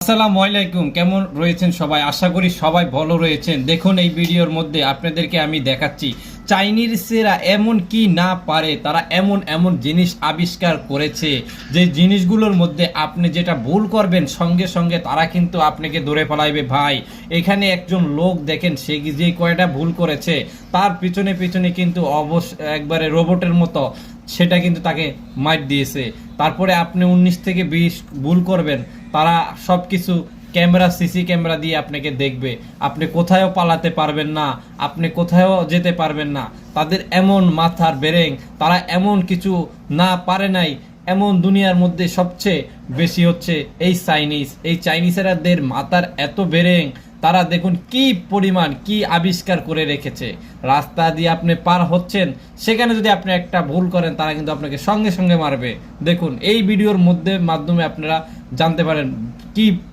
আসসালামু আলাইকুম, কেমন রয়েছেন সবাই? আশা করি সবাই ভালো রয়েছেন। দেখুন, এই ভিডিওর মধ্যে আপনাদেরকে আমি দেখাচ্ছি চাইনিজরা এমন কি না পারে, তারা এমন এমন জিনিস আবিষ্কার করেছে যে জিনিসগুলোর মধ্যে আপনি যেটা ভুল করবেন সঙ্গে সঙ্গে তারা কিন্তু আপনাকে ধরে ফেলাইবে। ভাই, এখানে একজন লোক দেখেন, সে যে কয়টা ভুল করেছে তার পিছনে পিছনে কিন্তু একবারে রোবটের মতো সেটা কিন্তু তাকে মার দিয়েছে। তারপরে আপনি 19 থেকে 20 ভুল করবেন, তারা সব কিছু ক্যামেরা, সিসি ক্যামেরা দিয়ে আপনাকে দেখবে। আপনি কোথায়ও পালাতে পারবেন না, আপনি কোথায়ও যেতে পারবেন না। তাদের এমন মাথার বেরেং, তারা এমন কিছু না পারে নাই। এমন দুনিয়ার মধ্যে সবচেয়ে বেশি হচ্ছে এই চাইনিজেরাদের মাথার এত বেরেং। তারা দেখুন কি পরিমাণ কি আবিষ্কার করে রেখেছে। রাস্তা দিয়ে আপনি পার হচ্ছেন, সেখানে যদি আপনি একটা ভুল করেন তারা কিন্তু আপনাকে সঙ্গে সঙ্গে মারবে। দেখুন, এই ভিডিওর মাধ্যমে আপনারা জানতে পারেন কি